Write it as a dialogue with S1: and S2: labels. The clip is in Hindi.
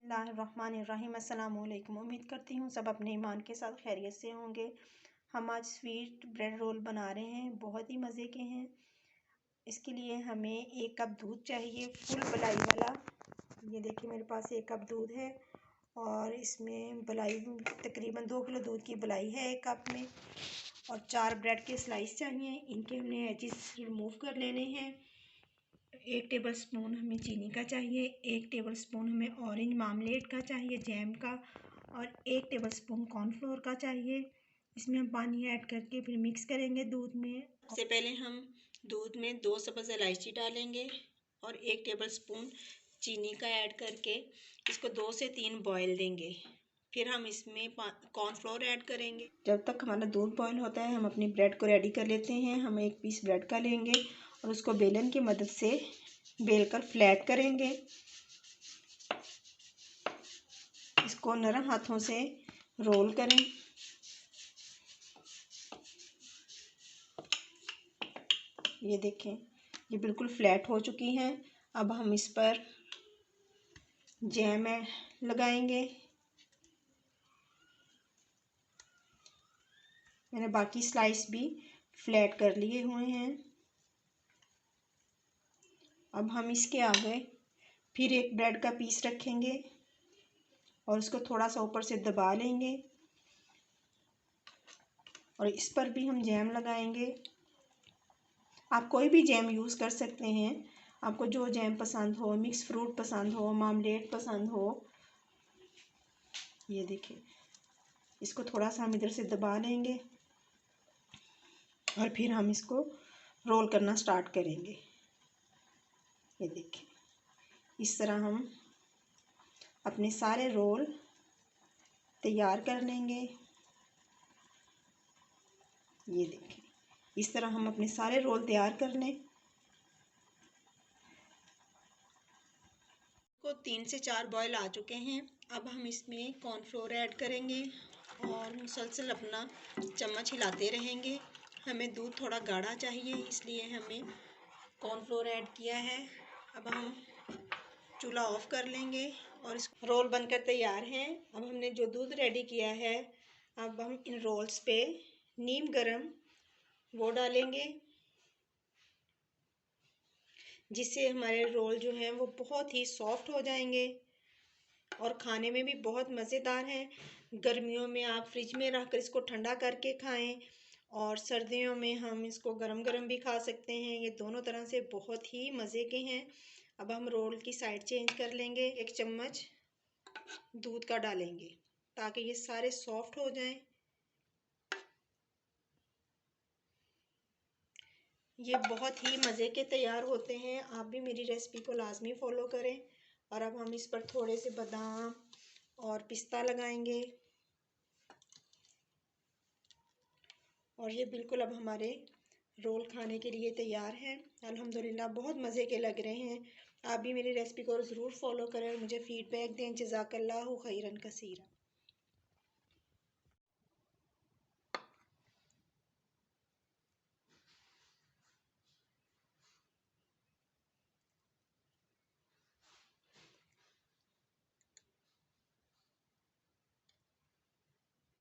S1: बिस्मिल्लाहिर्रहमानिर्रहीम। अस्सलामुअलैकुम। उम्मीद करती हूँ सब अपने ईमान के साथ खैरियत से होंगे। हम आज स्वीट ब्रेड रोल बना रहे हैं, बहुत ही मज़े के हैं। इसके लिए हमें 1 कप दूध चाहिए, फुल मलाई वाला। ये देखिए मेरे पास 1 कप दूध है और इसमें मलाई तकरीबन 2 किलो दूध की मलाई है 1 कप में। और 4 ब्रेड के स्लाइस चाहिए, इनके हमने एजिस रिमूव कर लेने हैं। 1 टेबल स्पून हमें चीनी का चाहिए, 1 टेबल स्पून हमें ऑरेंज मार्मलेड का चाहिए, जैम का, और 1 टेबल स्पून कॉर्नफ्लोर का चाहिए। इसमें हम पानी ऐड करके फिर मिक्स करेंगे दूध में। सबसे पहले हम दूध में 2 सब्ज़ इलायची डालेंगे और 1 टेबल स्पून चीनी का ऐड करके इसको 2 से 3 बॉयल देंगे। फिर हम इसमें कॉर्नफ्लोर ऐड करेंगे। जब तक हमारा दूध बॉयल होता है हम अपनी ब्रेड को रेडी कर लेते हैं। हम 1 पीस ब्रेड का लेंगे और उसको बेलन की मदद से बेलकर फ्लैट करेंगे। इसको नरम हाथों से रोल करें। ये देखें, ये बिल्कुल फ्लैट हो चुकी हैं। अब हम इस पर जैम लगाएंगे। मैंने बाकी स्लाइस भी फ्लैट कर लिए हुए हैं। अब हम इसके आगे फिर 1 ब्रेड का पीस रखेंगे और उसको थोड़ा सा ऊपर से दबा लेंगे और इस पर भी हम जैम लगाएंगे। आप कोई भी जैम यूज़ कर सकते हैं, आपको जो जैम पसंद हो, मिक्स फ्रूट पसंद हो, मार्मलेड पसंद हो। ये देखिए, इसको थोड़ा सा हम इधर से दबा लेंगे और फिर हम इसको रोल करना स्टार्ट करेंगे। ये देखिए, इस तरह हम अपने सारे रोल तैयार कर लेंगे। ये देखिए, इस तरह हम अपने सारे रोल तैयार कर लें। को 3 से 4 बॉयल आ चुके हैं। अब हम इसमें कॉर्नफ्लोर ऐड करेंगे और मुसलसल अपना चम्मच हिलाते रहेंगे। हमें दूध थोड़ा गाढ़ा चाहिए, इसलिए हमें कॉर्नफ्लोर ऐड किया है। अब हम चूल्हा ऑफ कर लेंगे और इस रोल बनकर तैयार हैं। अब हमने जो दूध रेडी किया है, अब हम इन रोल्स पे नीम गरम वो डालेंगे, जिससे हमारे रोल जो हैं वो बहुत ही सॉफ्ट हो जाएंगे और खाने में भी बहुत मज़ेदार हैं। गर्मियों में आप फ्रिज में रख कर इसको ठंडा करके खाएं और सर्दियों में हम इसको गरम गरम भी खा सकते हैं। ये दोनों तरह से बहुत ही मज़े के हैं। अब हम रोल की साइड चेंज कर लेंगे। 1 चम्मच दूध का डालेंगे ताकि ये सारे सॉफ्ट हो जाएं। ये बहुत ही मज़े के तैयार होते हैं। आप भी मेरी रेसिपी को लाजमी फ़ॉलो करें। और अब हम इस पर थोड़े से बादाम और पिस्ता लगाएंगे और ये बिल्कुल अब हमारे रोल खाने के लिए तैयार हैं। अल्हम्दुलिल्लाह बहुत मज़े के लग रहे हैं। आप भी मेरी रेसिपी को ज़रूर फ़ॉलो करें और मुझे फ़ीडबैक दें। जज़ाकल्लाहु खैरन कसीरा।